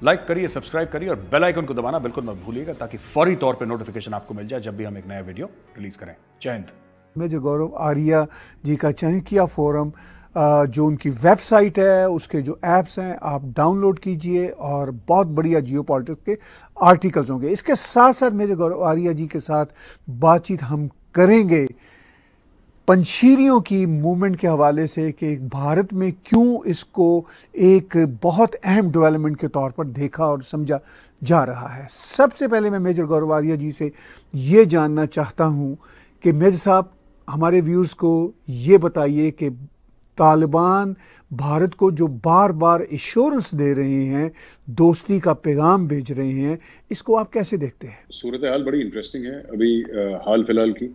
Like करिए, subscribe करिए और बेल आइकन को दबाना बिल्कुल मत भूलिएगा, ताकि फौरी तौर पे नोटिफिकेशन आपको मिल जाए जब भी हम एक नया वीडियो रिलीज करें। जय हिंद। मेजर गौरव आर्या जी का चाणक्य फोरम, जो उनकी वेबसाइट है, उसके जो ऐप्स हैं आप डाउनलोड कीजिए और बहुत बढ़िया जियो पॉलिटिक्स के आर्टिकल्स होंगे। इसके साथ साथ मेजर गौरव आर्या जी के साथ बातचीत हम करेंगे पंशीरियों की मूवमेंट के हवाले से कि भारत में क्यों इसको एक बहुत अहम डेवलपमेंट के तौर पर देखा और समझा जा रहा है। सबसे पहले मैं मेजर गौरव आर्या जी से ये जानना चाहता हूँ कि मेजर साहब, हमारे व्यूज़ को ये बताइए कि तालिबान भारत को जो बार बार एश्योरेंस दे रहे हैं, दोस्ती का पैगाम भेज रहे हैं, इसको आप कैसे देखते हैं? सूरत हाल बड़ी इंटरेस्टिंग है अभी हाल फिलहाल की।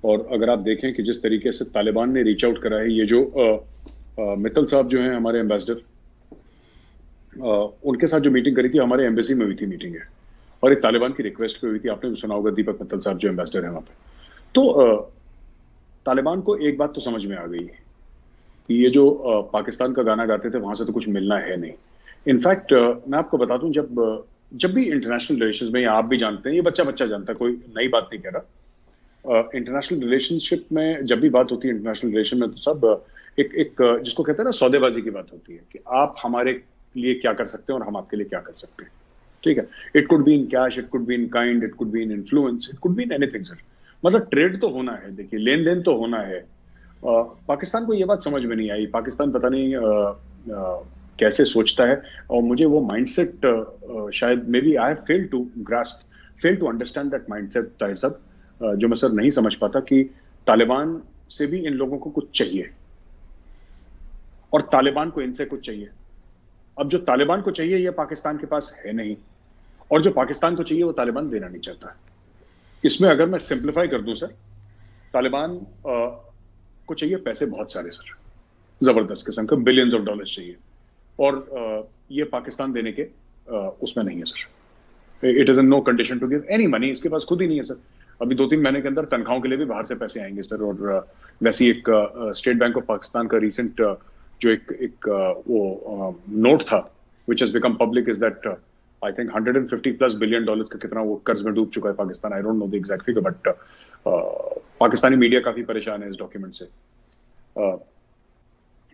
और अगर आप देखें कि जिस तरीके से तालिबान ने रीच आउट करा है, ये जो मित्तल साहब जो हैं हमारे एम्बेसडर, उनके साथ जो मीटिंग करी थी हमारे एम्बेसी में हुई थी मीटिंग है, और एक तालिबान की रिक्वेस्ट पे हुई थी। आपने भी सुना होगा, दीपक मित्तल साहब जो एम्बेसडर हैं वहाँ पे। तो तालिबान को एक बात तो समझ में आ गई है कि ये जो पाकिस्तान का गाना गाते थे वहां से तो कुछ मिलना है नहीं। इनफैक्ट मैं आपको बता दूं, जब भी इंटरनेशनल रिलेशंस में, आप भी जानते हैं, ये बच्चा बच्चा जानता है, कोई नई बात नहीं कह रहा, इंटरनेशनल रिलेशनशिप में जब भी बात होती है इंटरनेशनल रिलेशन में, तो सब एक जिसको कहते हैं ना सौदेबाजी की बात होती है कि आप हमारे लिए क्या कर सकते हैं और हम आपके लिए क्या कर सकते हैं। ठीक है, it could be in cash, it could be in kind, it could be in influence, it could be in anything sir. मतलब ट्रेड तो होना है, देखिए लेन देन तो होना है। पाकिस्तान को ये बात समझ में नहीं आई। पाकिस्तान पता नहीं कैसे सोचता है, और मुझे वो माइंडसेट शायद may be I have failed to understand that mindset Tahir साहब, जो मैं सर नहीं समझ पाता कि तालिबान से भी इन लोगों को कुछ चाहिए और तालिबान को इनसे कुछ चाहिए। अब जो तालिबान को चाहिए ये पाकिस्तान के पास है नहीं, और जो पाकिस्तान को चाहिए वो तालिबान देना नहीं चाहता। इसमें अगर मैं सिंप्लीफाई कर दूं सर, तालिबान को चाहिए पैसे बहुत सारे सर, जबरदस्त किस्म का बिलियंस ऑफ डॉलर्स चाहिए, और ये पाकिस्तान देने के उसमें नहीं है sir. It is in no condition to give any money, इसके पास खुद ही नहीं है सर। अभी 2-3 महीने के अंदर तनख्वाहों के लिए भी बाहर से पैसे आएंगे सर। और वैसी एक स्टेट बैंक ऑफ पाकिस्तान का रिसेंट जो एक वो नोट था which has become public is that I think $150+ billion का कितना वो कर्ज में डूब चुका है पाकिस्तान। आई don't know the exact figure, but Pakistani media काफी परेशान है इस डॉक्यूमेंट से।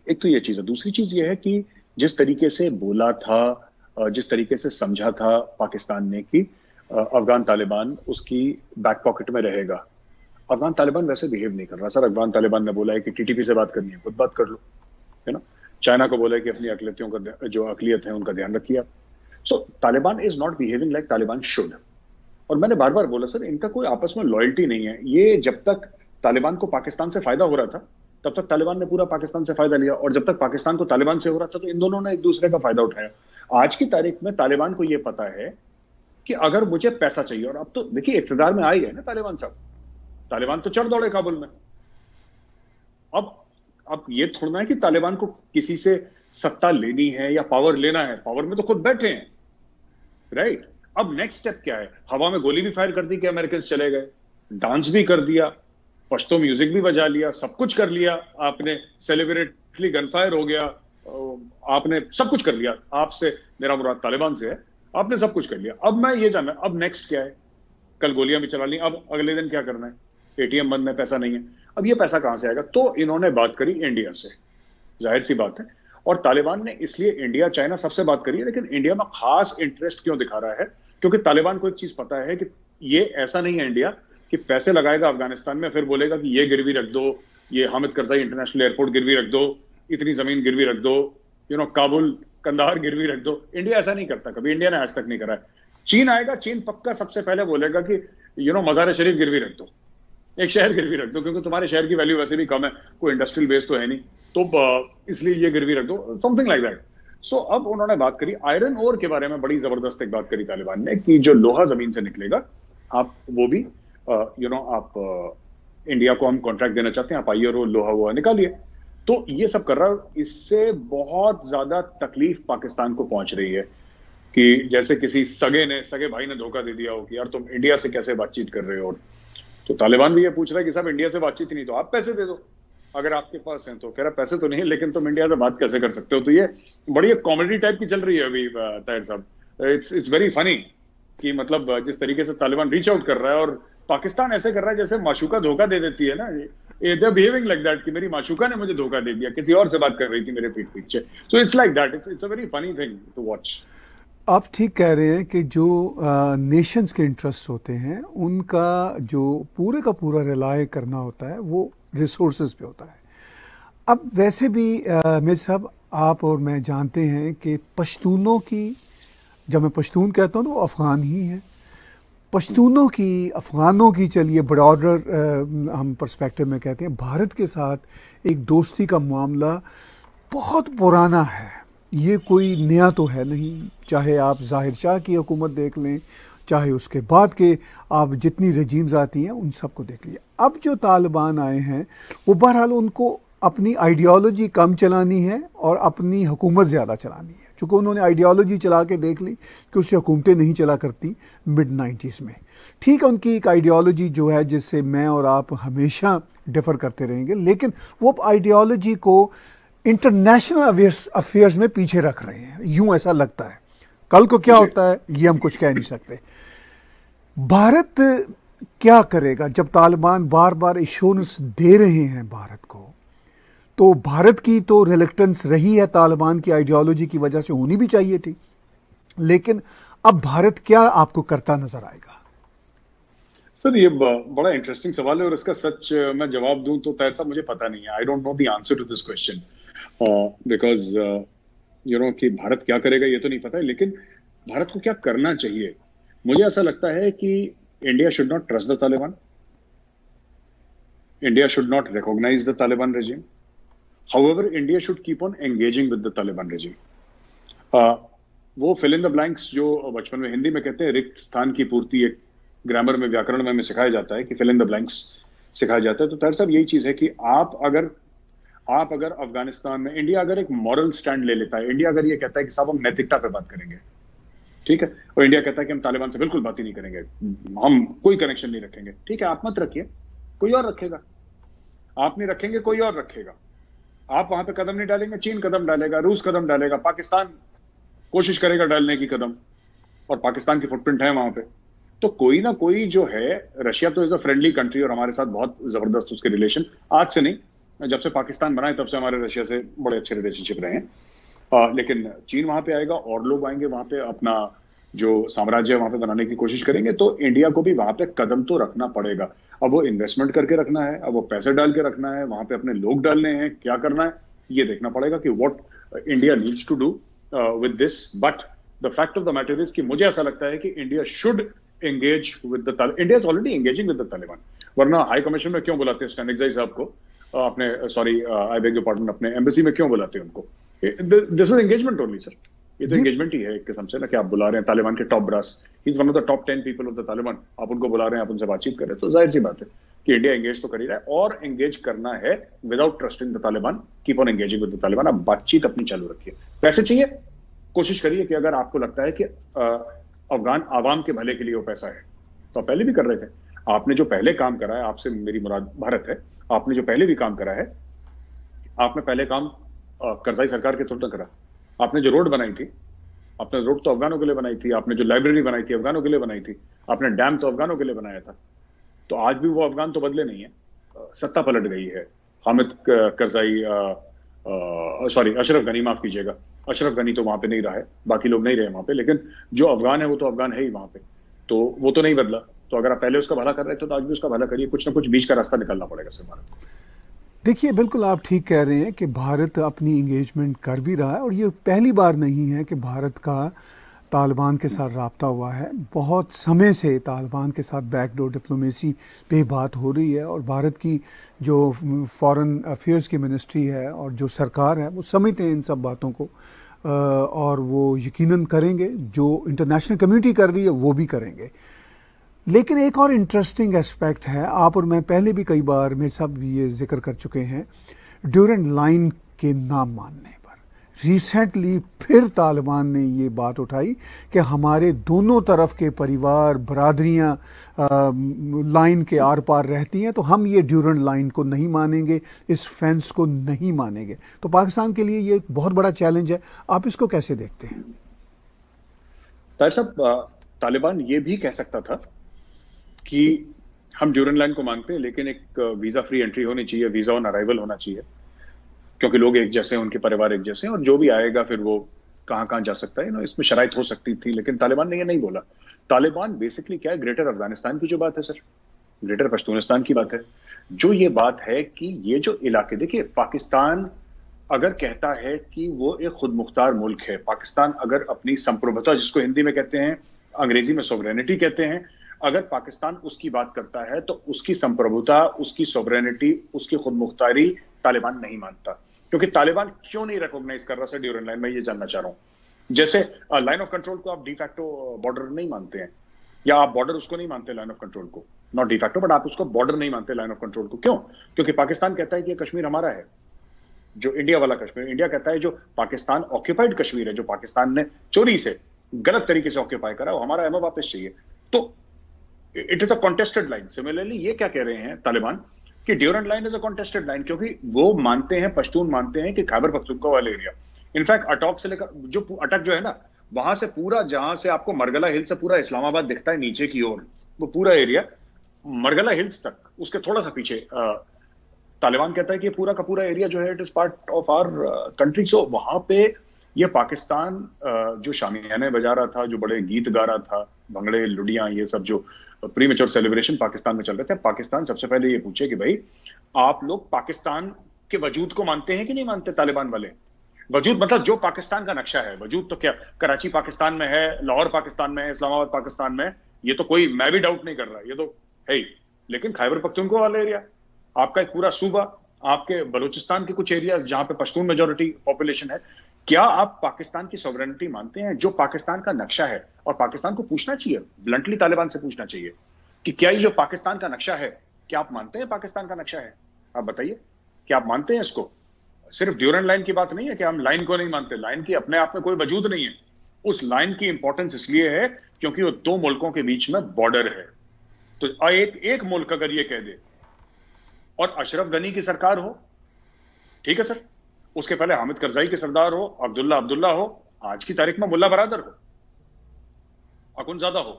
एक तो ये चीज है। दूसरी चीज ये है कि जिस तरीके से बोला था, जिस तरीके से समझा था पाकिस्तान ने कि अफगान तालिबान उसकी बैक पॉकेट में रहेगा, अफगान तालिबान वैसे बिहेव नहीं कर रहा सर। अफगान तालिबान ने बोला है कि टीटीपी से बात करनी है, खुद बात कर लो, है ना। चाइना को बोला है कि अपनी अकलियतों का जो अकलियत है उनका ध्यान रखिए। So Taliban is not behaving like Taliban should. और मैंने बार बार बोला सर, इनका कोई आपस में लॉयल्टी नहीं है। ये जब तक तालिबान को पाकिस्तान से फायदा हो रहा था तब तक तालिबान ने पूरा पाकिस्तान से फायदा लिया, और जब तक पाकिस्तान को तालिबान से हो रहा था तो इन दोनों ने एक दूसरे का फायदा उठाया। आज की तारीख में तालिबान को यह पता है कि अगर मुझे पैसा चाहिए, और अब तो देखिए इक़्तिदार में आ ही है ना तालिबान साहब, तालिबान तो चढ़ दौड़े काबुल में। अब ये थोड़ा है कि तालिबान को किसी से सत्ता लेनी है या पावर लेना है, पावर में तो खुद बैठे हैं, राइट। अब नेक्स्ट स्टेप क्या है? हवा में गोली भी फायर कर दी कि अमेरिकन चले गए, डांस भी कर दिया, पश्तो म्यूजिक भी बजा लिया, सब कुछ कर लिया आपने, सेलिब्रेटली गनफायर हो गया, आपने सब कुछ कर लिया। आपसे मेरा मुराद तालिबान से है, आपने सब कुछ कर लिया। अब मैं ये जानना, अब नेक्स्ट क्या है? कल गोलियां भी चला ली, अब अगले दिन क्या करना है? एटीएम बंद है, पैसा नहीं है। अब ये पैसा कहां से आएगा? तो इन्होंने बात करी इंडिया से, जाहिर सी बात है। और तालिबान ने इसलिए इंडिया चाइना सबसे बात करी है, लेकिन इंडिया में खास इंटरेस्ट क्यों दिखा रहा है? क्योंकि तालिबान को एक चीज पता है कि ये ऐसा नहीं है इंडिया कि पैसे लगाएगा अफगानिस्तान में, फिर बोलेगा कि ये गिरवी रख दो, ये हामिद करजाई इंटरनेशनल एयरपोर्ट गिरवी रख दो, इतनी जमीन गिरवी रख दो, काबुल कंधार गिरवी रख दो। इंडिया ऐसा नहीं करता, कभी इंडिया ने आज तक नहीं करा है। चीन आएगा, चीन पक्का सबसे पहले बोलेगा कि मजार शरीफ गिरवी रख दो, एक शहर गिरवी रख दो, क्योंकि तुम्हारे शहर की वैल्यू वैसे भी कम है, कोई इंडस्ट्रियल बेस तो है नहीं, तो इसलिए ये गिरवी रख दो, समथिंग लाइक दैट। सो अब उन्होंने बात करी आयरन ओर के बारे में, बड़ी जबरदस्त एक बात करी तालिबान ने कि जो लोहा जमीन से निकलेगा, आप वो भी आप इंडिया को हम कॉन्ट्रैक्ट देना चाहते हैं, आप आइए और लोहा वोहा निकालिए। तो ये सब कर रहा है। इससे बहुत ज्यादा तकलीफ पाकिस्तान को पहुंच रही है कि जैसे किसी सगे भाई ने धोखा दे दिया हो कि यार तुम इंडिया से कैसे बातचीत कर रहे हो। तो तालिबान भी ये पूछ रहा है कि साहब इंडिया से बातचीत नहीं तो आप पैसे दे दो, अगर आपके पास हैं तो। कह रहा पैसे तो नहीं, लेकिन तुम इंडिया से बात कैसे कर सकते हो। तो ये बड़ी एक कॉमेडी टाइप की चल रही है अभी ताहिर साहब। इट्स वेरी फनी कि मतलब जिस तरीके से तालिबान रीच आउट कर रहा है और पाकिस्तान ऐसे कर रहा है जैसे माशूका धोखा दे देती है ना, they are behaving like that कि मेरी माशूका ने मुझे धोखा दे दिया, किसी और से बात कर रही थी मेरे पीठ पीछे। So it's like that, it's a very funny thing to watch. आप ठीक कह रहे हैं कि जो नेशंस के इंटरेस्ट होते हैं उनका जो पूरे का पूरा रिलाय करना होता है वो रिसोर्सेज पे होता है। अब वैसे भी मेरे साहब आप और मैं जानते हैं कि पश्तूनों की, जब मैं पश्तून कहता हूँ तो वो अफ़गान ही हैं, पश्तूनों की, अफ़गानों की, चलिए ब्रॉडर हम पर्सपेक्टिव में कहते हैं, भारत के साथ एक दोस्ती का मामला बहुत पुराना है, ये कोई नया तो है नहीं। चाहे आप ज़ाहिर शाह की हुकूमत देख लें, चाहे उसके बाद के आप जितनी रजीम्स आती हैं उन सबको देख लीजिए। अब जो तालिबान आए हैं वो बहरहाल उनको अपनी आइडियोलॉजी कम चलानी है और अपनी हुकूमत ज़्यादा चलानी है, चूँकि उन्होंने आइडियोलॉजी चला के देख ली कि उससे हुकूमतें नहीं चला करती मिड 90s में। ठीक है, उनकी एक आइडियोलॉजी जो है जिससे मैं और आप हमेशा डिफ़र करते रहेंगे, लेकिन वो आइडियोलॉजी को इंटरनेशनल अफेयर्स में पीछे रख रहे हैं, यूं ऐसा लगता है। कल को क्या होता है ये हम कुछ कह नहीं सकते। भारत क्या करेगा जब तालिबान बार बार एश्योरेंस दे रहे हैं भारत को? तो भारत की तो रिलेक्टेंस रही है तालिबान की आइडियोलॉजी की वजह से, होनी भी चाहिए थी, लेकिन अब भारत क्या आपको करता नजर आएगा? सर ये बड़ा इंटरेस्टिंग सवाल है और इसका सच मैं जवाब दूं तो तैर साहब मुझे पता नहीं है। I don't know the answer to this question because you know कि भारत क्या करेगा ये तो नहीं पता है, लेकिन भारत को क्या करना चाहिए। मुझे ऐसा लगता है कि India should not trust the Taliban, India should not recognise the Taliban regime, however India should keep on engaging with the Taliban regime. वो फिल इन द ब्लैंक्स जो बचपन में हिंदी में कहते हैं रिक्त स्थान की पूर्ति, एक ग्रामर में, व्याकरण में सिखाया जाता है कि फिल इन द ब्लैंक्स सिखाया जाता है। तो तार साहब यही चीज है कि आप अगर अफगानिस्तान में, इंडिया अगर एक मॉरल स्टैंड ले लेता है, इंडिया अगर ये कहता है कि साहब हम नैतिकता पे बात करेंगे, ठीक है, और इंडिया कहता है कि हम तालिबान से बिल्कुल बात ही नहीं करेंगे, हम कोई कनेक्शन नहीं रखेंगे, ठीक है, आप मत रखिए, कोई और रखेगा। आप नहीं रखेंगे, कोई और रखेगा। आप वहां पे कदम नहीं डालेंगे, चीन कदम डालेगा, रूस कदम डालेगा, पाकिस्तान कोशिश करेगा डालने की कदम, और पाकिस्तान की फुटप्रिंट है वहां पे। तो कोई ना कोई जो है, रशिया तो इज अ फ्रेंडली कंट्री और हमारे साथ बहुत जबरदस्त उसके रिलेशन, आज से नहीं, जब से पाकिस्तान बना है तब से हमारे रशिया से बड़े अच्छे रिलेशनशिप रहे हैं। लेकिन चीन वहां पे आएगा और लोग आएंगे वहां पे, अपना जो साम्राज्य वहां पे बनाने की कोशिश करेंगे, तो इंडिया को भी वहां पे कदम तो रखना पड़ेगा। अब वो इन्वेस्टमेंट करके रखना है, अब वो पैसे डाल के रखना है, वहां पे अपने लोग डालने हैं, क्या करना है ये देखना पड़ेगा कि what India needs to do with this. But the fact of the matter is कि मुझे ऐसा लगता है कि India should engage with the Taliban. India is already engaging with the Taliban. वरना हाई कमीशन में क्यों बुलाते हैं स्टैनिक्साई साहब को, अपने sorry I beg your pardon, अपने एम्बेसी में क्यों बुलाते हैं उनको? This is engagement only sir, ये तो एंगेजमेंट ही है एक किस्म से ना, कि आप बुला रहे हैं तालिबान के top brass, he is one of the top 10 people of the Taliban, आप उनको बुला रहे हैं, आप उनसे बातचीत कर रहे हैं, तो जाहिर सी बात है कि इंडिया एंगेज तो कर ही रहा है, और एंगेज करना है without trusting the Taliban. Keep on engaging with the Taliban, आप बातचीत अपनी चालू रखिए। पैसे चाहिए, कोशिश करिए कि अगर आपको लगता है कि अफगान आवाम के भले के लिए वो पैसा है, तो आप पहले भी कर रहे थे। आपने जो पहले काम करा है, आपसे मेरी मुराद भारत है, आपने जो पहले भी काम करा है, आपने पहले काम करजाई सरकार के थ्रू न करा। आपने जो रोड बनाई थी, आपने रोड तो अफगानों के लिए बनाई थी, आपने जो लाइब्रेरी बनाई थी अफगानों के लिए बनाई थी, आपने डैम तो अफगानों के लिए बनाया था। तो आज भी वो अफगान तो बदले नहीं है, सत्ता पलट गई है। हामिद करजाई, सॉरी अशरफ गनी, माफ कीजिएगा, अशरफ गनी तो वहां पे नहीं रहा है, बाकी लोग नहीं रहे वहां पे, लेकिन जो अफगान है वो तो अफगान है ही वहां पे, तो वो तो नहीं बदला। तो अगर आप पहले उसका भला कर रहे थे तो आज भी उसका भला करिए, कुछ ना कुछ बीच का रास्ता निकालना पड़ेगा सर भारत को। देखिए, बिल्कुल आप ठीक कह रहे हैं कि भारत अपनी इंगेजमेंट कर भी रहा है, और ये पहली बार नहीं है कि भारत का तालिबान के साथ राब्ता हुआ है। बहुत समय से तालिबान के साथ बैकडोर डिप्लोमेसी पे बात हो रही है, और भारत की जो फॉरेन अफेयर्स की मिनिस्ट्री है और जो सरकार है वो समझते हैं इन सब बातों को, और वो यकीनन करेंगे, जो इंटरनेशनल कम्युनिटी कर रही है वो भी करेंगे। लेकिन एक और इंटरेस्टिंग एस्पेक्ट है, आप और मैं पहले भी कई बार में सब ये जिक्र कर चुके हैं, ड्यूरेंट लाइन के नाम मानने पर रिसेंटली फिर तालिबान ने ये बात उठाई कि हमारे दोनों तरफ के परिवार, बरादरियां लाइन के आर पार रहती हैं, तो हम ये ड्यूरेंट लाइन को नहीं मानेंगे, इस फेंस को नहीं मानेंगे। तो पाकिस्तान के लिए ये एक बहुत बड़ा चैलेंज है, आप इसको कैसे देखते हैं? ताहिर साहब, तालिबान ये भी कह सकता था कि हम ड्यूरेंट लाइन को मानते हैं, लेकिन एक वीजा फ्री एंट्री होनी चाहिए, वीजा ऑन अराइवल होना चाहिए, क्योंकि लोग एक जैसे हैं, उनके परिवार एक जैसे हैं, और जो भी आएगा फिर वो कहां कहां जा सकता है, इसमें शराइत हो सकती थी। लेकिन तालिबान ने ये नहीं बोला। तालिबान बेसिकली क्या है, ग्रेटर अफगानिस्तान की जो बात है सर, ग्रेटर पश्तूनिस्तान की बात है, जो ये बात है कि ये जो इलाके, देखिए पाकिस्तान अगर कहता है कि वो एक खुद मुख्तार मुल्क है, पाकिस्तान अगर अपनी संप्रभुता, जिसको हिंदी में कहते हैं, अंग्रेजी में सोवरेनिटी कहते हैं, अगर पाकिस्तान उसकी बात करता है तो उसकी संप्रभुता, उसकी सोवरेनिटी, उसकी खुद मुख्तारी तालिबान नहीं मानता। क्योंकि तालिबान क्यों नहीं रिकॉग्नाइज कर रहा सर ड्यूरेंट लाइन, मैं ये जानना चाह रहा हूं। जैसे लाइन ऑफ कंट्रोल को आप डिफैक्टो बॉर्डर नहीं मानते हैं, या आप बॉर्डर उसको नहीं मानते लाइन ऑफ कंट्रोल को, नॉट डिफैक्टो, बट आप उसको बॉर्डर नहीं मानते लाइन ऑफ कंट्रोल को। क्यों? क्योंकि पाकिस्तान कहता है कि कश्मीर हमारा है, जो इंडिया वाला कश्मीर। इंडिया कहता है जो पाकिस्तान ऑक्यूपाइड कश्मीर है, जो पाकिस्तान ने चोरी से गलत तरीके से ऑक्यूपाई करा, वो हमारा है, हमें वापस चाहिए। तो it is a contested line. Similarly ये क्या कह रहे हैं तालिबान कि Durand line is a contested line, क्योंकि वो मानते हैं, पश्तून मानते हैं कि खैबर पख्तूनख्वा वाले एरिया, इनफैक्ट अटक से लेकर जो अटक जो है ना, वहां से पूरा, जहां से आपको मरगला हिल से पूरा इस्लामाबाद दिखता है नीचे की ओर, वो पूरा एरिया मरगला हिल्स तक, उसके थोड़ा सा पीछे तालिबान कहता है कि पूरा का पूरा एरिया जो है it is part of our country. So वहां पे ये पाकिस्तान जो शामियाने बजा रहा था, जो बड़े गीत गा रहा था, भंगड़े लुडियां, ये सब जो प्री मेच्योर सेलिब्रेशन पाकिस्तान में चल रहे थे, पाकिस्तान सबसे पहले ये पूछे कि भाई आप लोग पाकिस्तान के वजूद को मानते हैं कि नहीं मानते? तालिबान वाले वजूद मतलब जो पाकिस्तान का नक्शा है, वजूद तो क्या कराची पाकिस्तान में है, लाहौर पाकिस्तान में है, इस्लामाबाद पाकिस्तान में है, ये तो कोई, मैं भी डाउट नहीं कर रहा, ये तो है ही। लेकिन खैबर पख्तूनख्वा वाला एरिया, आपका एक पूरा सूबा, आपके बलूचिस्तान के कुछ एरिया जहां पे पश्तून मेजोरिटी पॉपुलेशन है, क्या आप पाकिस्तान की सॉवरेनिटी मानते हैं, जो पाकिस्तान का नक्शा है? और पाकिस्तान को पूछना चाहिए, ब्लंटली तालिबान से पूछना चाहिए कि क्या ये जो पाकिस्तान का नक्शा है, क्या आप मानते हैं पाकिस्तान का नक्शा है? आप बताइए, क्या आप मानते हैं इसको? सिर्फ ड्यूरेंट लाइन की बात नहीं है कि हम लाइन को नहीं मानते, लाइन की अपने आप में कोई वजूद नहीं है। उस लाइन की इंपॉर्टेंस इसलिए है क्योंकि वो दो मुल्कों के बीच में बॉर्डर है। तो एक मुल्क अगर ये कह दे, और अशरफ गनी की सरकार हो, ठीक है सर, उसके पहले हामिद करजाई के सरदार हो, अब्दुल्ला हो, आज की तारीख में मुल्ला बरादर हो, अकुनजादा हो,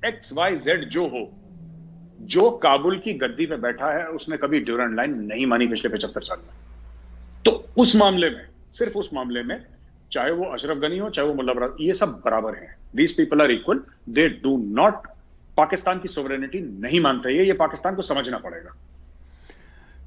XYZ जो हो, जो काबुल की गद्दी पे बैठा है, उसने कभी ड्यूरेंट लाइन नहीं मानी पिछले 75 साल में। तो उस मामले में, सिर्फ उस मामले में, चाहे वो अशरफ गनी हो, चाहे वो मुल्ला बरादर, ये सब बराबर हैं। These people are equal, they do not, Pakistan की सोवरेनिटी नहीं मानते। ये पाकिस्तान को समझना पड़ेगा।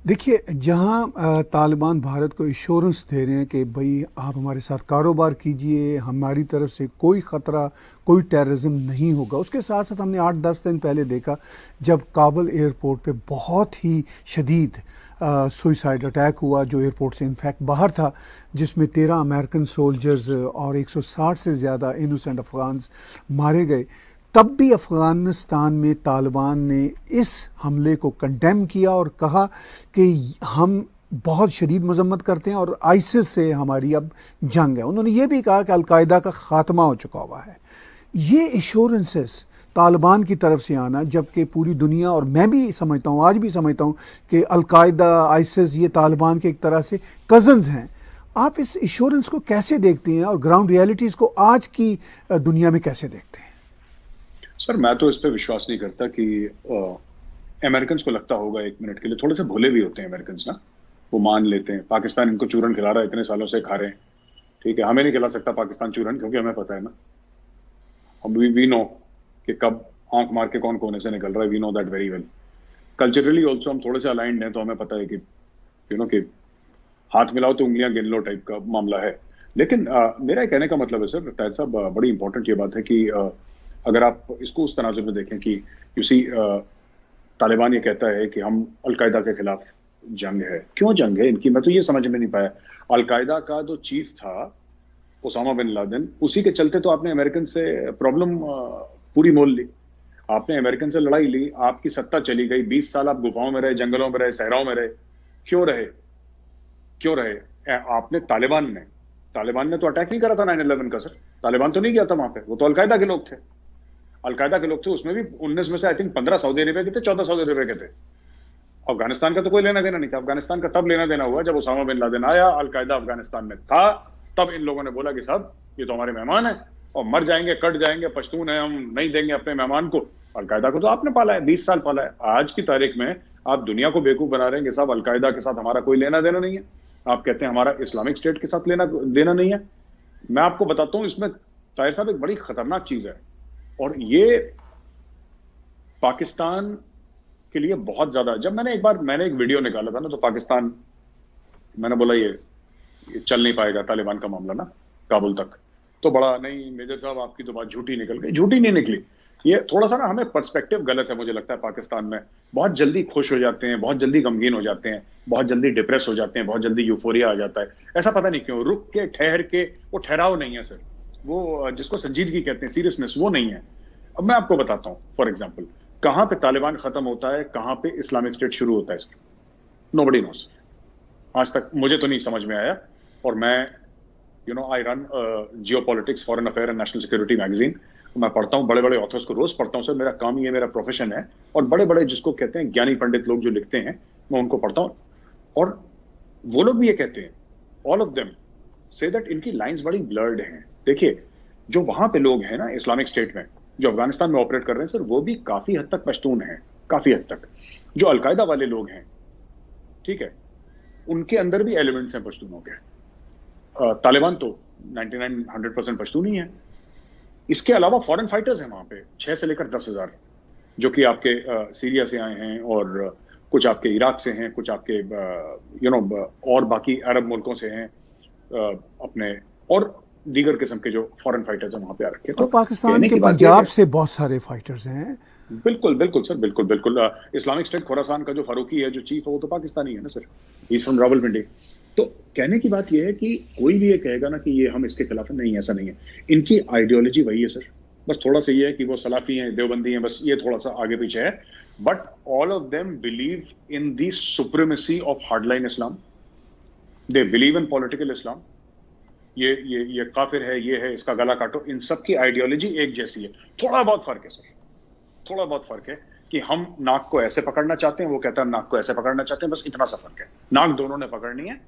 देखिए, जहां तालिबान भारत को इंश्योरेंस दे रहे हैं कि भाई आप हमारे साथ कारोबार कीजिए, हमारी तरफ से कोई ख़तरा, कोई टेररिज्म नहीं होगा, उसके साथ साथ हमने 8-10 दिन पहले देखा जब काबुल एयरपोर्ट पे बहुत ही शदीद सुइसाइड अटैक हुआ, जो एयरपोर्ट से इनफैक्ट बाहर था, जिसमें 13 अमेरिकन सोल्जर्स और 160 से ज़्यादा इनोसेंट अफगान्स मारे गए। तब भी अफ़गानिस्तान में तालिबान ने इस हमले को कंडेम किया और कहा कि हम बहुत शदीद मजम्मत करते हैं और आइसिस से हमारी अब जंग है। उन्होंने ये भी कहा कि अलकायदा का ख़ात्मा हो चुका हुआ है। ये एश्योरेंसेस तालिबान की तरफ से आना, जबकि पूरी दुनिया, और मैं भी समझता हूँ, आज भी समझता हूँ कि अलकायदा, आइसिस, ये तालिबान के एक तरह से कज़न्स हैं। आप इस एश्योरेंस को कैसे देखते हैं और ग्राउंड रियलिटीज़ को आज की दुनिया में कैसे देखते हैं? सर, मैं तो इस पर विश्वास नहीं करता कि अमेरिकन को लगता होगा एक मिनट के लिए, थोड़े से भोले भी होते हैं अमेरिकन ना, वो मान लेते हैं पाकिस्तान इनको चूरन खिला रहा है, इतने सालों से खा रहे हैं, ठीक है, हमें नहीं खिला सकता पाकिस्तान चूरन, क्योंकि हमें पता है ना, हम वी नो कि कब आंख मार के कौन कोने से निकल रहा है, we know that very well. Culturally also हम थोड़े से अलाइंड हैं, तो हमें पता है कि कि हाथ मिलाओ तो उंगलियां गिन लो टाइप का मामला है। लेकिन मेरा कहने का मतलब है सर, ताहिर साहब, बड़ी इंपॉर्टेंट ये बात है कि अगर आप इसको उस तनाजुर में देखें कि यूसी तालिबान ये कहता है कि हम अलकायदा के खिलाफ जंग है। क्यों जंग है इनकी, मैं तो ये समझ में नहीं पाया। अलकायदा का जो चीफ था ओसामा बिन लादेन, उसी के चलते तो आपने अमेरिकन से प्रॉब्लम पूरी मोल ली, आपने अमेरिकन से लड़ाई ली, आपकी सत्ता चली गई, 20 साल आप गुफाओं में रहे, जंगलों में रहे, सहराओं में रहे। क्यों रहे? आपने तालिबान ने तो अटैक नहीं करा था 9/11 का सर, तालिबान तो नहीं गया था वहां पे, वो तो अलकायदा के लोग थे। अलकायदा के लोग थे, उसमें भी 19 में से आई थिंक 15 सऊदी अरेबिया के थे, 14 सऊदी अरेबिया के थे। अफगानिस्तान का तो कोई लेना देना नहीं था। अफगानिस्तान का तब लेना देना हुआ जब ओसामा बिन लादेन आया, अलकायदा अफगानिस्तान में था, तब इन लोगों ने बोला कि साहब ये तो हमारे मेहमान है, और मर जाएंगे, कट जाएंगे, पश्तून है, हम नहीं देंगे अपने मेहमान को। अलकायदा को तो आपने पाला है, 20 साल पाला है। आज की तारीख में आप दुनिया को बेवकूफ बना रहे हैं कि साहब अलकायदा के साथ हमारा कोई लेना देना नहीं है। आप कहते हैं हमारा इस्लामिक स्टेट के साथ लेना देना नहीं है। मैं आपको बताता हूं इसमें ताहिर साहब एक बड़ी खतरनाक चीज है, और ये पाकिस्तान के लिए बहुत ज्यादा। जब मैंने एक वीडियो निकाला था ना, तो पाकिस्तान, मैंने बोला ये चल नहीं पाएगा तालिबान का मामला ना काबुल तक, तो बड़ा नहीं मेजर साहब आपकी तो बात झूठी निकल गई। झूठी नहीं निकली, ये थोड़ा सा ना हमें पर्सपेक्टिव गलत है मुझे लगता है। पाकिस्तान में बहुत जल्दी खुश हो जाते हैं, बहुत जल्दी गमगीन हो जाते हैं, बहुत जल्दी डिप्रेस हो जाते हैं, बहुत जल्दी यूफोरिया आ जाता है। ऐसा पता नहीं क्यों, रुक के ठहर के, वो ठहराव नहीं है सर, वो जिसको संजीदगी कहते हैं, सीरियसनेस, वो नहीं है। अब मैं आपको बताता हूँ फॉर एग्जाम्पल, कहां पे तालिबान खत्म होता है, कहां पे इस्लामिक स्टेट शुरू होता है, नोबडी नोस। आज तक मुझे तो नहीं समझ में आया। और मैं I run geopolitics, foreign affair and national security magazine. मैं पढ़ता हूँ, बड़े बड़े ऑथर्स को रोज पढ़ता हूँ सर, मेरा काम ही है, मेरा प्रोफेशन है। और बड़े बड़े जिसको कहते हैं ज्ञानी पंडित लोग जो लिखते हैं, मैं उनको पढ़ता हूँ, और वो लोग भी ये कहते हैं, all of them say that इनकी लाइंस बड़ी ब्लर्ड हैं। देखिए, जो वहां पे लोग हैं ना इस्लामिक स्टेट में, जो अफगानिस्तान में ऑपरेट कर रहे हैं सर, वो भी काफी हद तक पश्तून हैं, काफी हद तक। जो अलकायदा वाले लोग हैं, ठीक है, उनके अंदर भी एलिमेंट्स हैं पश्तूनों के। तालिबान तो 99-100% पश्तून ही है। इसके अलावा फॉरेन फाइटर्स हैं वहां पे 6 से लेकर 10,000, जो कि आपके सीरिया से आए हैं, और कुछ आपके इराक से हैं, कुछ आपके और बाकी अरब मुल्कों से हैं, अपने और दीगर किस्म के जो फॉरेन फाइटर्स हैं वहां पे आ रखे हैं। तो पाकिस्तान के पंजाब से बहुत सारे फाइटर्स हैं। बिल्कुल बिल्कुल सर, बिल्कुल बिल्कुल। इस्लामिक स्टेट खुरासान का जो फारूकी है, जो चीफ है, वो तो पाकिस्तानी है ना सर, ही फ्रॉम रावलपिंडी। तो कहने की बात यह है कि कोई भी ये कहेगा ना कि ये हम इसके खिलाफ नहीं, ऐसा नहीं है। इनकी आइडियोलॉजी वही है सर, बस थोड़ा सा ये है कि वो सलाफी हैं, देवबंदी हैं, बस ये थोड़ा सा आगे पीछे है। But all of them believe in the supremacy of hardline Islam. They believe in political Islam. ये काफिर है, ये है, इसका गला काटो। इन सब की आइडियोलॉजी एक जैसी है। थोड़ा बहुत फर्क है सर, थोड़ा बहुत फर्क है कि हम नाक को ऐसे पकड़ना चाहते हैं, वो कहता है नाक को ऐसे पकड़ना चाहते हैं, बस इतना सा फर्क है। नाक दोनों ने पकड़नी है।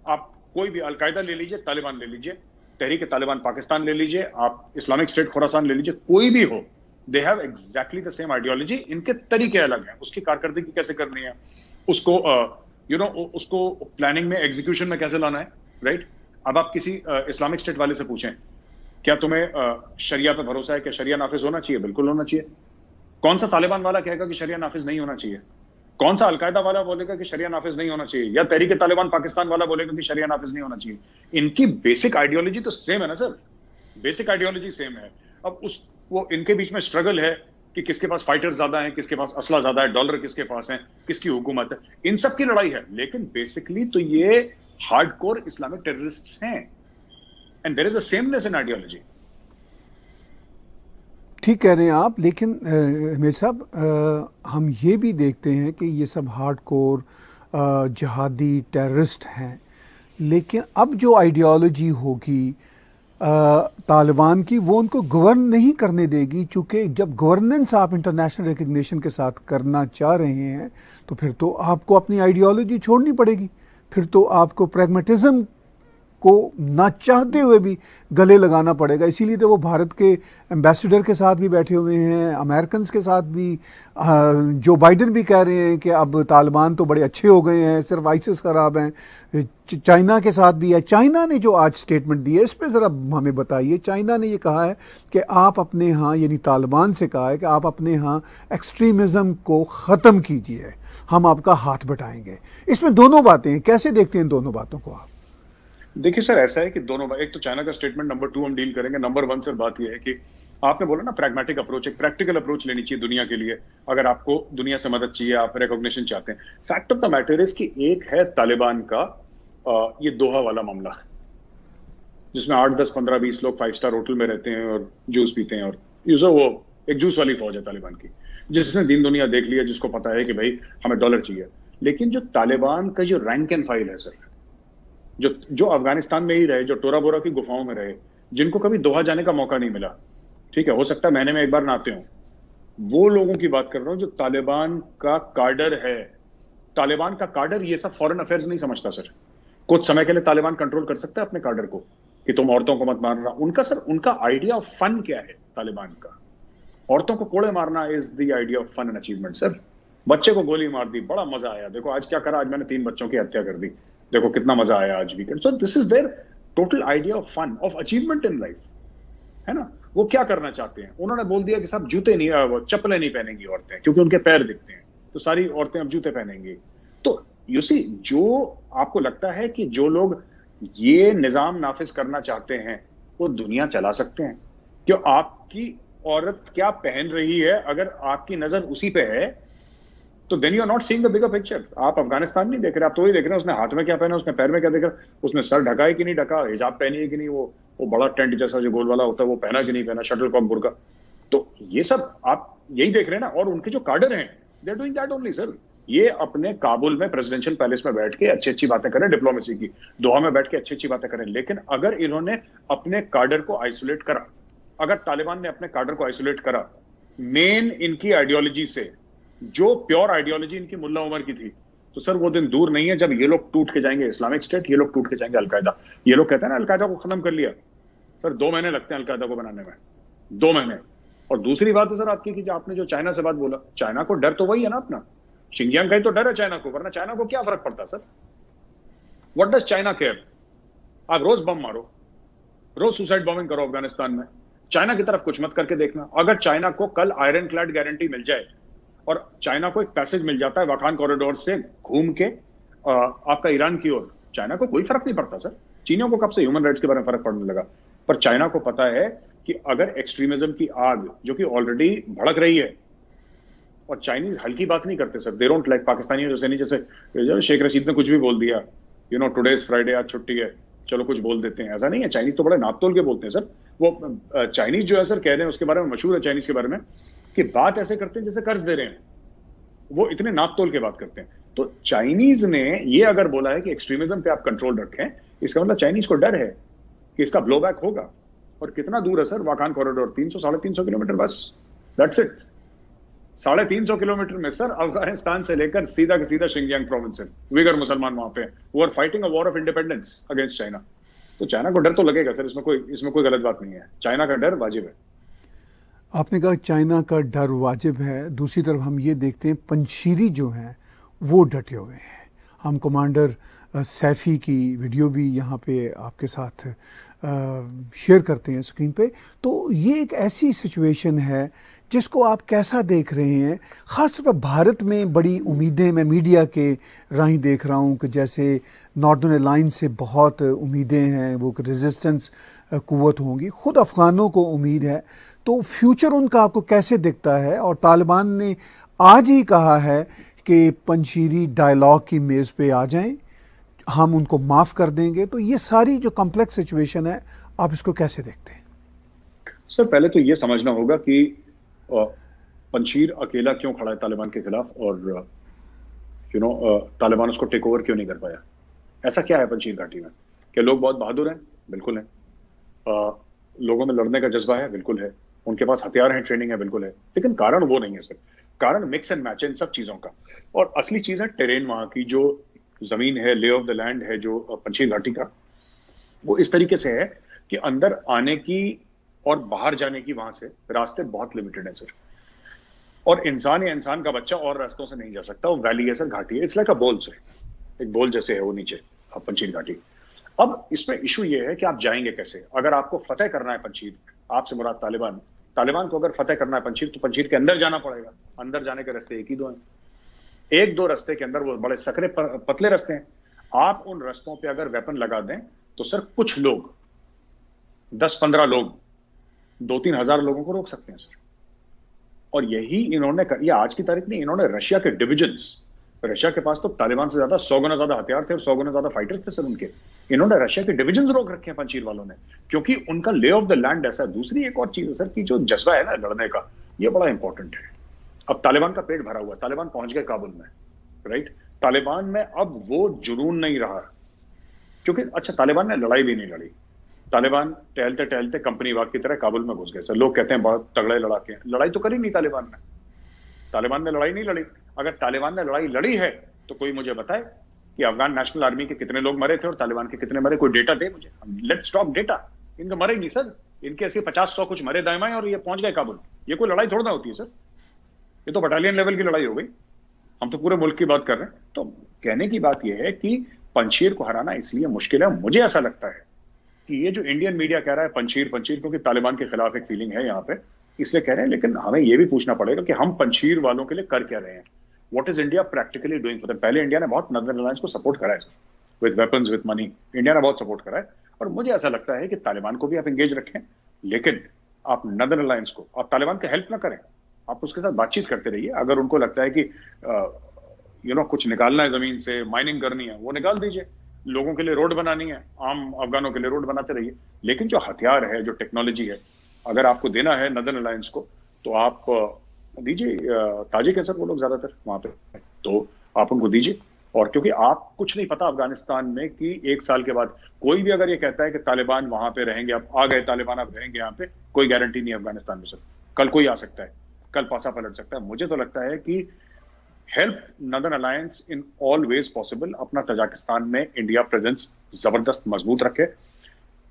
आप कोई भी अलकायदा ले लीजिए, तालिबान ले लीजिए, तहरीक तालिबान पाकिस्तान ले लीजिए, आप इस्लामिक स्टेट खुरासान ले लीजिए, कोई भी हो, they have exactly the same ideology. इनके तरीके अलग हैं, उसकी कारकर्दगी कैसे करनी है, उसको उसको प्लानिंग में, एग्जीक्यूशन में कैसे लाना है, राइट। अब आप किसी इस्लामिक स्टेट वाले से पूछें, क्या तुम्हें शरिया पे भरोसा है, क्या शरिया नाफिज होना चाहिए? बिल्कुल होना चाहिए। कौन सा तालिबान वाला कहेगा कि शरिया नाफिज नहीं होना चाहिए? कौन सा अलकायदा वाला बोलेगा कि शरिया नाफिज नहीं होना चाहिए? या तहरीक तालिबान पाकिस्तान वाला बोलेगा कि शरिया नाफिज नहीं होना चाहिए? इनकी बेसिक आइडियोलॉजी तो सेम है ना सर, बेसिक आइडियोलॉजी सेम है। अब वो इनके बीच में स्ट्रगल है कि किसके पास फाइटर्स ज्यादा हैं, किसके पास असला ज्यादा है, डॉलर किसके पास है, किसकी हुकूमत है, इन सब की लड़ाई है। लेकिन बेसिकली तो ये हार्डकोर इस्लामिक टेररिस्ट्स हैं, and there is a sameness in ideology. ठीक कह रहे हैं आप, लेकिन मेरे साहब, हम ये भी देखते हैं कि ये सब हार्डकोर जिहादी टेररिस्ट हैं, लेकिन अब जो आइडियोलॉजी होगी तालिबान की, वो उनको गवर्न नहीं करने देगी। चूँकि जब गवर्नेंस आप इंटरनेशनल रिकग्निशन के साथ करना चाह रहे हैं, तो फिर तो आपको अपनी आइडियोलॉजी छोड़नी पड़ेगी, फिर तो आपको प्रैग्मेटिज्म को ना चाहते हुए भी गले लगाना पड़ेगा। इसीलिए तो वो भारत के एम्बेसडर के साथ भी बैठे हुए हैं, अमेरिकन के साथ भी। जो बाइडन भी कह रहे हैं कि अब तालिबान तो बड़े अच्छे हो गए हैं, सिर्फ आइसिस ख़राब हैं। चाइना के साथ भी है। चाइना ने जो आज स्टेटमेंट दी है, इस पर ज़रा हमें बताइए। चाइना ने ये कहा है कि आप अपने यहाँ, यानी तालिबान से कहा है कि आप अपने यहाँ एक्सट्रीमिज़म को ख़त्म कीजिए, हम आपका हाथ बटाएंगे। इसमें दोनों बातें हैं, कैसे देखते हैं इन दोनों बातों को आप? देखिए सर, ऐसा है कि दोनों, एक तो चाइना का स्टेटमेंट, नंबर 2 हम डील करेंगे। नंबर 1 सर बात यह है कि आपने बोला ना प्रैग्मेटिक अप्रोच, एक प्रैक्टिकल अप्रोच लेनी चाहिए दुनिया के लिए, अगर आपको दुनिया से मदद चाहिए, आप रिकॉग्निशन चाहते हैं। Fact of the matter is कि एक है तालिबान का ये दोहा वाला मामला, जिसमें 8, 10, 15, 20 लोग 5 स्टार होटल में रहते हैं और जूस पीते हैं। और वो एक जूस वाली फौज है तालिबान की, जिसने दीन दुनिया देख लिया, जिसको पता है कि भाई हमें डॉलर चाहिए। लेकिन जो तालिबान का जो रैंक एंड फाइल है सर, जो अफगानिस्तान में ही रहे, जो टोरा बोरा की गुफाओं में रहे, जिनको कभी दोहा जाने का मौका नहीं मिला, ठीक है, हो सकता है महीने में एक बार नहाते हो, वो लोगों की बात कर रहा हूं जो तालिबान का कार्डर है। तालिबान का कार्डर ये सब फॉरेन अफेयर्स नहीं समझता सर। कुछ समय के लिए तालिबान कंट्रोल कर सकता है अपने कार्डर को, कि तुम औरतों को मत मारना। उनका सर, उनका आइडिया ऑफ फन क्या है तालिबान का? औरतों को कोड़े मारना is the idea of fun and achievement sir. बच्चे को गोली मार दी, बड़ा मजा आया, देखो आज क्या करा, आज मैंने 3 बच्चों की हत्या कर दी, देखो कितना मजा आया आज weekend. So this is their total idea of fun, of achievement in life, है ना। वो क्या करना चाहते हैं? उन्होंने बोल दिया कि साहब जूते नहीं, चप्पलें नहीं पहनेंगी औरतें, क्योंकि उनके पैर दिखते हैं, तो सारी औरतें अब जूते पहनेंगी। तो यू सी, जो आपको लगता है कि जो लोग ये निजाम नाफिज करना चाहते हैं वो दुनिया चला सकते हैं? क्यों आपकी औरत क्या पहन रही है, अगर आपकी नजर उसी पे है तो then you are not seeing the bigger picture. आप अफगानिस्तान नहीं देख रहे, आप तो वही देख रहे हैं उसने हाथ में क्या पहना, उसने पैर में क्या देख रहा, उसने सर ढका है कि नहीं ढका, हिजाब पहनी है कि नहीं, वो बड़ा टेंट जैसा जो गोल वाला होता है वो पहना कि नहीं पहना, शटल कॉक बुर्का। तो ये सब आप यही देख रहे हैं ना। और उनके जो कार्डर हैं, they are doing that only sir. ये अपने काबुल में प्रेसिडेंशियल पैलेस में बैठ के अच्छी अच्छी बातें करें, डिप्लोमेसी की, दोहा में बैठ के अच्छी अच्छी बातें करें, लेकिन अगर इन्होंने अपने कार्डर को आइसोलेट करा, अगर तालिबान ने अपने कार्डर को आइसोलेट करा मेन इनकी आइडियोलॉजी से, जो प्योर आइडियोलॉजी इनकी मुल्ला उमर की थी, तो सर वो दिन दूर नहीं है जब ये लोग टूट के जाएंगे इस्लामिक स्टेट, ये लोग टूट के जाएंगे अलकायदा। ये लोग कहते हैं ना अलकायदा को खत्म कर लिया, सर 2 महीने लगते हैं अलकायदा को बनाने में, 2 महीने। और दूसरी बात है सर आपकी कि जो आपने जो चाइना से बात बोला, चाइना को डर तो वही है ना अपना, शिंजियांग का ही तो डर है चाइना को, वरना चाइना को क्या फर्क पड़ता sir? What does China care? आप रोज बम मारो, रोज सुसाइड बॉम्बिंग करो अफगानिस्तान में, चाइना की तरफ कुछ मत करके देखना। अगर चाइना को कल आयरन क्लैड गारंटी मिल जाए और चाइना को एक पैसेज मिल जाता है वाखान कॉरिडोर से घूम के आपका ईरान की ओर, चाइना को कोई फर्क नहीं पड़ता सर। चीनियों को कब से ह्यूमन राइट्स के बारे में फर्क पड़ने लगा? पर चाइना को पता है कि अगर एक्सट्रीमिज्म की आग जो कि ऑलरेडी भड़क रही है, और चाइनीज हल्की बात नहीं करते सर, दे डोंट लाइक पाकिस्तानियों जैसे नहीं, जैसे शेख रशीद ने कुछ भी बोल दिया, you know today is Friday, आज छुट्टी है, चलो कुछ बोल देते हैं, ऐसा नहीं है। चाइनीज तो बड़े नाप तोल के बोलते हैं सर। वो चाइनीज जो है सर, कह रहे हैं उसके बारे में, मशहूर है चाइनीज के बारे में कि बात ऐसे करते हैं जैसे कर्ज दे रहे हैं, वो इतने नाप तोल के बात करते हैं। तो चाइनीज ने ये अगर बोला है कि एक्सट्रीमिज्म पे आप कंट्रोल रखें, इसका मतलब चाइनीज को डर है कि इसका ब्लो बैक होगा। और कितना दूर है सर वाखान कॉरिडोर? 300-350 किलोमीटर बस, दैट्स इट। 350 किलोमीटर में सर अफगानिस्तान से लेकर सीधा के सीधा शिंजियांग प्रोविंस है, उइगर मुसलमान वहां पे वो are fighting a war of independence against China. तो चाइना को डर तो लगेगा सर, इसमें कोई गलत बात नहीं है, चाइना का डर वाजिब है। आपने कहा चाइना का डर वाजिब है, दूसरी तरफ हम ये देखते हैं पंशीरी जो हैं वो डटे हुए हैं। हम कमांडर सैफ़ी की वीडियो भी यहाँ पे आपके साथ शेयर करते हैं स्क्रीन पे। तो ये एक ऐसी सिचुएशन है जिसको आप कैसा देख रहे हैं? ख़ासतौर पर भारत में बड़ी उम्मीदें, मैं मीडिया के राही देख रहा हूँ कि जैसे नॉर्दर्न अलायंस से बहुत उम्मीदें हैं, वो रेजिस्टेंस कुव्वत होंगी, ख़ुद अफ़गानों को उम्मीद है। तो फ्यूचर उनका आपको कैसे दिखता है? और तालिबान ने आज ही कहा है कि पंशीरी डायलॉग की मेज़ पे आ जाएं, हम उनको माफ़ कर देंगे। तो ये सारी जो कॉम्प्लेक्स सिचुएशन है, आप इसको कैसे देखते हैं? सर पहले तो ये समझना होगा कि पंशीर अकेला क्यों खड़ा है तालिबान के खिलाफ, और तालिबान उसको टेक ओवर क्यों नहीं कर पाया? ऐसा क्या है पंशीर घाटी में? क्या लोग बहुत बहादुर हैं? बिल्कुल हैं। लोगों में लड़ने का जज्बा है? बिल्कुल है। उनके पास हथियार हैं, ट्रेनिंग है? बिल्कुल है। लेकिन कारण वो नहीं है सर, कारण मिक्स एंड मैच है इन सब चीजों का। और असली चीज है टेरेन, वहां की जो जमीन है, ले ऑफ द लैंड है जो पंशीर घाटी का, वो इस तरीके से है कि अंदर आने की और बाहर जाने की वहां से रास्ते बहुत लिमिटेड हैं सर। और इंसान या इंसान का बच्चा और रास्तों से नहीं जा सकता। वो वैली है सर, घाटी है, इट्स लाइक अ बोल सर, एक बोल जैसे है वो नीचे पंशीर घाटी। अब इसमें इशू ये है कि आप जाएंगे कैसे? अगर आपको फतेह करना है पंशीर, आपसे मुराद तालिबान को अगर फतेह करना है पंशीर, तो पंशीर के अंदर जाना पड़ेगा। अंदर जाने के रास्ते एक ही दो हैं, 1-2 रास्ते के अंदर वो बड़े सकरे पतले रास्ते हैं। आप उन रास्तों पे अगर वेपन लगा दें तो सर कुछ लोग, 10-15 लोग 2-3 हजार लोगों को रोक सकते हैं सर। और यही इन्होंने ये आज की तारीख नहीं, इन्होंने रशिया के डिविजन्स, रशिया के पास तो तालिबान से ज्यादा 100 गुना ज्यादा हथियार थे और 100 गुना ज्यादा फाइटर्स थे सर उनके। इन्होंने रशिया के डिविजन्स रोक रखे हैं पंशीर वालों ने, क्योंकि उनका ले ऑफ द लैंड ऐसा है। दूसरी एक और चीज है सर कि जो जज्बा है ना लड़ने का, ये बड़ा इंपॉर्टेंट है। अब तालिबान का पेट भरा हुआ है, तालिबान पहुंच गए काबुल में, राइट? तालिबान में अब वो जुनून नहीं रहा, क्योंकि अच्छा तालिबान ने लड़ाई भी नहीं लड़ी। तालिबान टहलते टहलते कंपनी वाग की तरह काबुल में घुस गए सर। लोग कहते हैं बहुत तगड़े लड़ाके हैं, लड़ाई तो करी नहीं तालिबान ने। तालिबान ने लड़ाई नहीं लड़ी। अगर तालिबान ने लड़ाई लड़ी है तो कोई मुझे बताए कि अफगान नेशनल आर्मी के कितने लोग मरे थे और तालिबान के कितने मरे? कोई डेटा दे मुझे। Let's talk data. इनके मरे नहीं सर, इनके ऐसे 50-100 कुछ मरे दाएं और ये पहुंच गए काबुल। ये कोई लड़ाई थोड़ा ना होती है सर, ये तो बटालियन लेवल की लड़ाई हो गई। हम तो पूरे मुल्क की बात कर रहे हैं। तो कहने की बात यह है कि पंजशीर को हराना इसलिए मुश्किल है, मुझे ऐसा लगता है कि ये जो इंडियन मीडिया कह रहा है पंजशीर पंजशीर, क्योंकि तालिबान के खिलाफ एक फीलिंग है यहाँ पे, इसलिए कह रहे हैं। लेकिन हमें यह भी पूछना पड़ेगा कि हम पंजशीर वालों के लिए कर क्या रहे हैं? What is India practically doing for them? पहले इंडिया ने बहुत नदर्न अलायंस को सपोर्ट करा है with weapons, with money. India ने बहुत सपोर्ट करा है और मुझे ऐसा लगता है कि तालिबान को भी आप एंगेज रखें, लेकिन आप नदर्न अलायंस को, आप तालिबान की हेल्प ना करें, आप उसके साथ बातचीत करते रहिए। अगर उनको लगता है कि कुछ निकालना है जमीन से, माइनिंग करनी है, वो निकाल दीजिए। लोगों के लिए रोड बनानी है, आम अफगानों के लिए रोड बनाते रहिए। लेकिन जो हथियार है, जो टेक्नोलॉजी है, अगर आपको देना है नदर्न अलायंस को, तो आप दीजिए। ताजिक है सर वो लोग ज्यादातर वहां पे, तो आप उनको दीजिए। और क्योंकि आप कुछ नहीं पता अफगानिस्तान में कि 1 साल के बाद कोई भी अगर ये कहता है कि तालिबान वहां पे रहेंगे, अब आ गए तालिबान, अब रहेंगे यहाँ पे, कोई गारंटी नहीं है अफगानिस्तान में सर। कल कोई आ सकता है, कल पासा पलट सकता है। मुझे तो लगता है कि help northern alliance in all ways possible. अपना तजाकिस्तान में इंडिया प्रेजेंस जबरदस्त मजबूत रखे,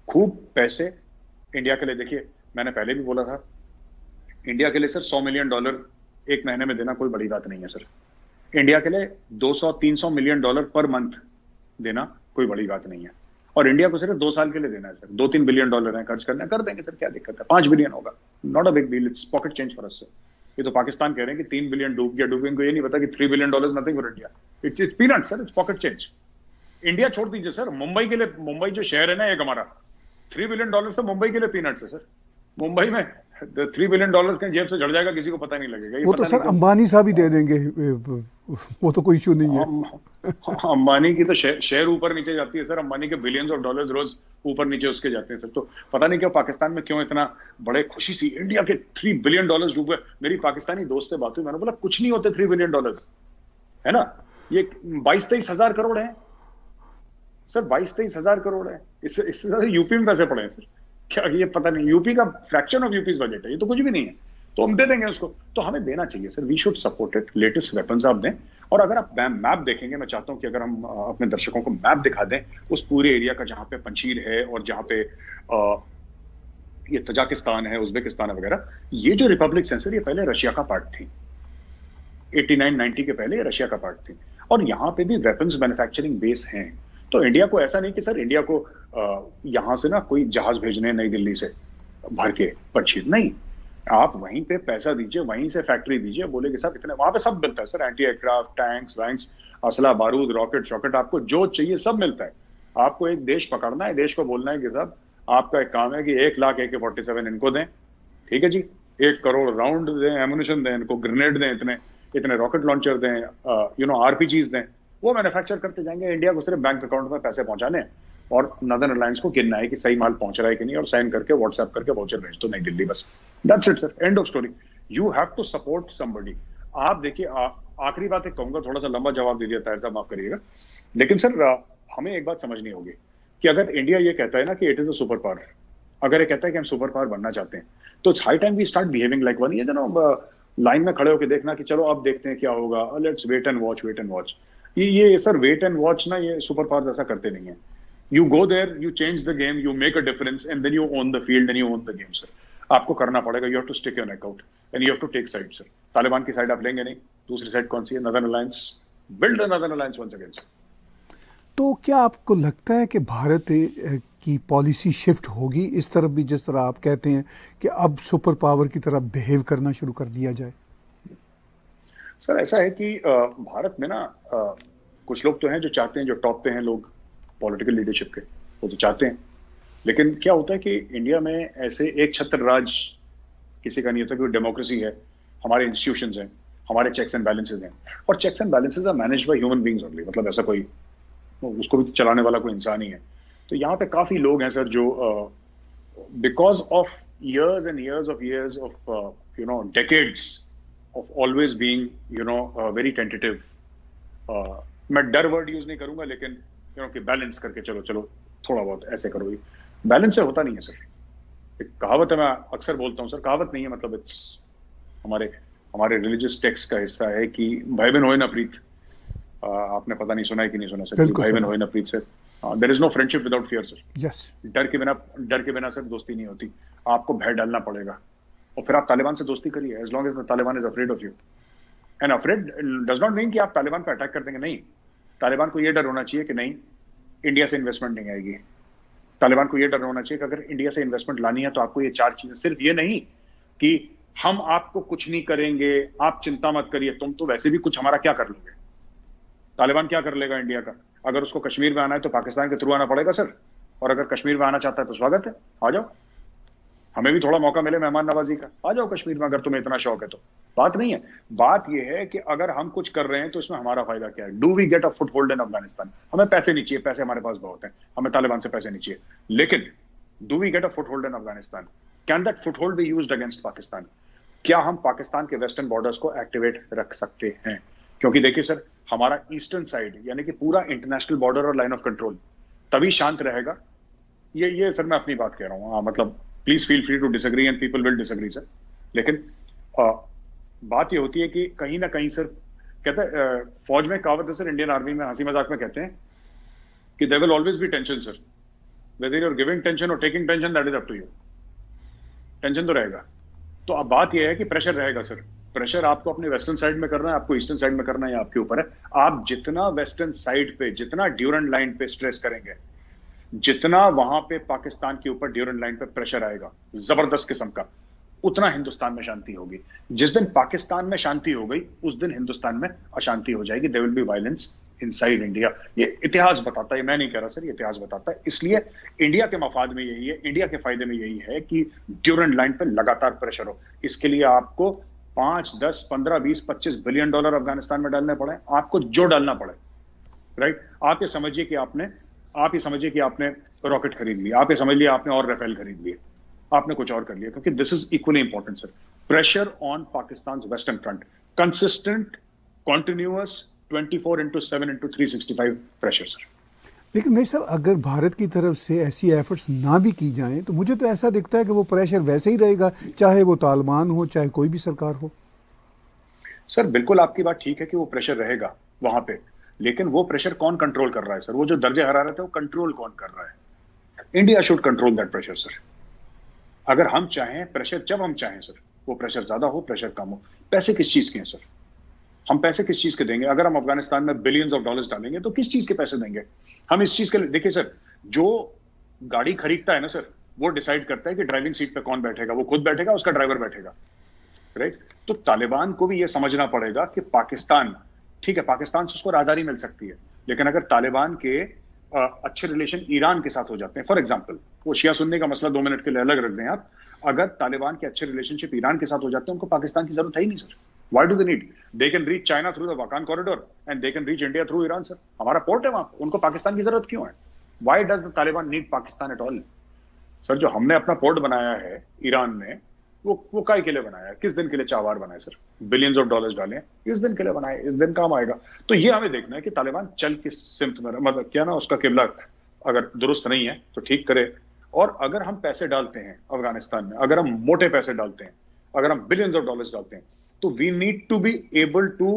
खूब पैसे इंडिया के लिए। देखिए मैंने पहले भी बोला था, इंडिया के लिए सर $100 मिलियन एक महीने में देना कोई बड़ी बात नहीं है सर। इंडिया के लिए $200-300 मिलियन पर मंथ देना कोई बड़ी बात नहीं है। और इंडिया को सिर्फ 2 साल के लिए देना है सर। $2-3 बिलियन है खर्च करना, कर देंगे सर, क्या दिक्कत है? 5 बिलियन होगा, not a big deal, it's pocket change for us sir. ये तो पाकिस्तान कह रहे हैं कि 3 बिलियन डूब गया, डूब, इनको ये नहीं पता कि $3 billion nothing for India, it's peanut sir, it's pocket change. India छोड़ दीजिए सर, मुंबई के लिए, मुंबई जो शहर है ना एक हमारा, $3 बिलियन से मुंबई के लिए पीनट्स है सर। मुंबई में $3 बिलियन कहीं जेब से झड़ जाएगा, किसी को पता नहीं लगेगा। वो तो सर अंबानी साहब ही दे देंगे, वो तो कोई इशू नहीं है। अंबानी की तो शेयर ऊपर नीचे जाती है सर, अंबानी के बिलियंस ऑफ डॉलर्स रोज ऊपर नीचे उसके जाते हैं सर। तो पता नहीं क्यों पाकिस्तान में क्यों इतना बड़े खुशी सी इंडिया के $3 बिलियन डूब गए। मेरी पाकिस्तानी दोस्त से बात हुई, मैंने बोला कुछ नहीं होते $3 बिलियन, है ना? ये 22-23 हजार करोड़ है सर, 22-23 हजार करोड़ है। इससे ज्यादा यूपी में पैसे पड़े हैं सर। क्या ये पता नहीं, यूपी का फ्रैक्शन ऑफ यूपी's बजट है, ये तो कुछ भी नहीं है। तो हम दे देंगे उसको, तो हमें देना चाहिए sir. We should support it, latest weapons आप दें। और अगर आप मैप देखेंगे, मैं चाहता हूं कि अगर हम अपने दर्शकों को मैप दिखा दें उस पूरे एरिया का, जहां पे पंजशीर है और जहां पे ये तजाकिस्तान है, उज्बेकिस्तान है वगैरह। ये जो रिपब्लिक है सर, ये पहले रशिया का पार्ट थी। 89-90 के पहले ये रशिया का पार्ट थी, और यहाँ पे भी वेपन्स मैन्युफैक्चरिंग बेस हैं। तो इंडिया को ऐसा नहीं कि सर इंडिया को यहां से ना कोई जहाज भेजने नई दिल्ली से भर के पंजशीर, नहीं। आप वहीं पे पैसा दीजिए, वहीं से फैक्ट्री दीजिए, बोले कि साहब इतने, वहां पे सब मिलता है सर, एंटी एयरक्राफ्ट, टैंक्स वैंक्स, असला बारूद, रॉकेट शॉकेट, आपको जो चाहिए सब मिलता है। आपको एक देश पकड़ना है, देश को बोलना है कि साहब आपका एक काम है कि 1 लाख AK-47 इनको दें, ठीक है जी, 1 करोड़ राउंड दें, एमुनिशन दें इनको, ग्रेनेड दें, इतने रॉकेट लॉन्चर दें, RPGs दें। वो मैन्युफैक्चर करते जाएंगे। इंडिया को सिर्फ बैंक अकाउंट में पैसे पहुंचाने और नदर्न अलायंस को गिनना है कि सही माल पहुंच रहा है कि नहीं, और साइन करके व्हाट्सएप करके वाउचर भेज दो नई दिल्ली, बस। That's it sir, end of story. You have to support somebody. आप देखिए, आखिरी बात एक कहूंगा, थोड़ा सा लंबा जवाब दे दिया ताहिर साहब, माफ करिएगा, लेकिन सर हमें एक बात समझनी होगी कि अगर इंडिया ये कहता है ना कि it is a super power, अगर ये कहता है कि हम सुपर पावर बनना चाहते हैं, तो it's high time we start behaving like one. ये लाइन में खड़े होकर देखना कि चलो अब देखते हैं क्या होगा, लेट्स वेट एंड वॉच। ये सर वेट एंड वॉच ना, ये सुपर पावर ऐसा करते नहीं है। You go there, you change the game, you make a difference, and then you own the field and you own the game sir. आपको करना पड़ेगा, you have to stick your neck out and you have to take side sir. Taliban की side आप लेंगे नहीं, दूसरी side कौन सी है? Northern alliance. Build the northern alliance once again sir. तो क्या आपको लगता है कि भारत की पॉलिसी शिफ्ट होगी इस तरफ भी, जिस तरह आप कहते हैं कि अब सुपर पावर की तरफ बिहेव करना शुरू कर दिया जाए? सर ऐसा है कि भारत में ना कुछ लोग तो हैं जो चाहते हैं, जो टॉप पे हैं लोग पॉलिटिकल लीडरशिप के, वो तो चाहते हैं। लेकिन क्या होता है कि इंडिया में ऐसे एक छत्र राज किसी का नहीं होता, क्योंकि डेमोक्रेसी है, हमारे इंस्टीट्यूशंस हैं, हमारे चेक्स एंड बैलेंसेज हैं, और checks and balances are managed by human beings only. मतलब ऐसा कोई उसको भी चलाने वाला कोई इंसान ही है। तो यहाँ पे काफी लोग हैं सर जो because of years and years of decades of always being very tentative, मैं डर वर्ड यूज नहीं करूंगा, लेकिन कि बैलेंस करके चलो थोड़ा बहुत ऐसे करो, बैलेंस से होता नहीं है सर। एक कहावत है, मैं अक्सर बोलता हूँ सर, कहावत नहीं है, मतलब इट्स हमारे रिलीजियस टेक्स्ट का हिस्सा है कि भय बिन होए ना प्रीत। आपने पता नहीं सुना है कि नहीं सुना सर, बिल्कुल भाई बहन सुना। होए ना प्रीत sir, there is no friendship without fear sir. Yes, डर के बिना सर दोस्ती नहीं होती, आपको भय डालना पड़ेगा और फिर आप तालिबान से दोस्ती करिए, as long as the Taliban is afraid of you. And afraid does not mean कि आप तालिबान पर अटैक कर देंगे, नहीं। तालिबान को यह डर होना चाहिए कि नहीं इंडिया से इन्वेस्टमेंट नहीं आएगी। तालिबान को यह डर होना चाहिए कि अगर इंडिया से इन्वेस्टमेंट लानी है तो आपको ये 4 चीजें, सिर्फ ये नहीं कि हम आपको कुछ नहीं करेंगे, आप चिंता मत करिए, तुम तो वैसे भी कुछ हमारा क्या कर लोगे। तालिबान क्या कर लेगा इंडिया का? अगर उसको कश्मीर में आना है तो पाकिस्तान के थ्रू आना पड़ेगा सर, और अगर कश्मीर में आना चाहता है तो स्वागत है, आ जाओ, हमें भी थोड़ा मौका मिले मेहमान नवाजी का, आ जाओ कश्मीर में अगर तुम्हें इतना शौक है तो। बात नहीं है, बात यह है कि अगर हम कुछ कर रहे हैं तो इसमें हमारा फायदा क्या है। Do we get a foothold in Afghanistan? हमें पैसे नहीं चाहिए, पैसे हमारे पास बहुत हैं, हमें तालिबान से पैसे नहीं चाहिए, लेकिन do we get a foothold in Afghanistan? Can that foothold be used against Pakistan? क्या हम पाकिस्तान के वेस्टर्न बॉर्डर्स को एक्टिवेट रख सकते हैं? क्योंकि देखिए सर, हमारा ईस्टर्न साइड यानी कि पूरा इंटरनेशनल बॉर्डर और लाइन ऑफ कंट्रोल तभी शांत रहेगा। ये सर मैं अपनी बात कह रहा हूँ, मतलब please feel free to disagree and people will disagree sir, लेकिन बात ये होती है कि कहीं ना कहीं सर, कहते हैं फौज में कहावत है सर, इंडियन आर्मी में हंसी मजाक में कहते हैं कि there will always be tension sir, whether you are giving tension और taking tension, that is up to you. Tension तो रहेगा। तो अब बात यह है कि प्रेशर रहेगा सर, प्रेशर आपको अपने वेस्टर्न साइड में करना है, आपको ईस्टर्न साइड में करना है, आपके ऊपर है। आप जितना वेस्टर्न साइड पे, जितना ड्यूरेंट लाइन पे स्ट्रेस करेंगे, जितना वहां पे पाकिस्तान के ऊपर ड्यूरेंट लाइन पे प्रेशर आएगा जबरदस्त किस्म का, उतना हिंदुस्तान में शांति होगी। जिस दिन पाकिस्तान में शांति हो गई उस दिन हिंदुस्तान में अशांति हो जाएगी। There will be violence inside India. ये इतिहास बताता है, मैं नहीं कह रहा सर, ये इतिहास बताता है। इसलिए इंडिया के मफाद में यही है, इंडिया के फायदे में यही है कि ड्यूरेंट लाइन पे लगातार प्रेशर हो। इसके लिए आपको 5, 10, 15, 20, 25 बिलियन डॉलर अफगानिस्तान में डालने पड़े, आपको जो डालना पड़े, राइट। आप ये समझिए कि आपने रॉकेट खरीद लिया, आप ये समझ लिया आपने और राफेल खरीद लिए, आपने कुछ और कर लिया, क्योंकि this is equally important sir. Pressure on Pakistan western front, consistent, continuous, 24/7/365 pressure sir. लेकिन मेरे साहब, अगर भारत की तरफ से ऐसी एफर्ट्स ना भी की जाएं तो मुझे तो ऐसा दिखता है कि वो प्रेशर वैसे ही रहेगा, चाहे वो तालिबान हो चाहे कोई भी सरकार हो। सर बिल्कुल आपकी बात ठीक है कि वो प्रेशर रहेगा वहां पे, लेकिन वो प्रेशर कौन कंट्रोल कर रहा है सर? वो जो दर्जे हरारत है वो कंट्रोल कौन कर रहा है? India should control that pressure sir. अगर हम चाहें प्रेशर, जब हम चाहें सर, वो प्रेशर ज्यादा हो, प्रेशर कम हो। पैसे किस चीज के हैं सर? हम पैसे किस चीज के देंगे? अगर हम अफगानिस्तान में बिलियंस ऑफ डॉलर्स डालेंगे तो किस चीज के पैसे देंगे हम? इस चीज के लिए देखिए सर, जो गाड़ी खरीदता है ना सर, वो डिसाइड करता है कि ड्राइविंग सीट पे कौन बैठेगा, वो खुद बैठेगा, उसका ड्राइवर बैठेगा, राइट। तो तालिबान को भी ये समझना पड़ेगा कि पाकिस्तान, ठीक है, पाकिस्तान से उसको राहदारी मिल सकती है, लेकिन अगर तालिबान के अच्छे रिलेशन ईरान के साथ हो जाते हैं, फॉर एग्जांपल, वो शिया सुन्नी का मसला 2 मिनट के लिए अलग रख दें आप, अगर तालिबान के अच्छे रिलेशनशिप ईरान के साथ हो जाते हैं, उनको पाकिस्तान की जरूरत है ही नहीं sir. Why do they need? They can reach China through the Wakhan corridor and they can reach India through Iran sir. हमारा पोर्ट है वहां, उनको पाकिस्तान की जरूरत क्यों है? Why does the Taliban need Pakistan at all? Sir जो हमने अपना पोर्ट बनाया है ईरान में, वो काय के लिए बनाया है? किस दिन के लिए चावार बनाए सर? बिलियंस ऑफ डॉलर्स डाले, इस दिन के लिए बनाए, इस दिन काम आएगा। तो ये हमें देखना है कि तालिबान चल किस सिमत में, मतलब क्या ना, उसका किबला अगर दुरुस्त नहीं है तो ठीक करे। और अगर हम पैसे डालते हैं अफगानिस्तान में, अगर हम मोटे पैसे डालते हैं, अगर हम बिलियंस ऑफ डॉलर्स डालते हैं, तो we need to be able to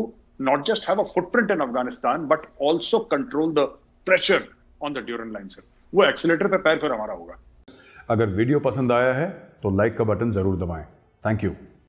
not just have a footprint in Afghanistan but also control the pressure on the Durand line sir. वो एक्सीलेटर पे पैर फिर हमारा होगा। अगर वीडियो पसंद आया है तो लाइक का बटन जरूर दबाएं। Thank you.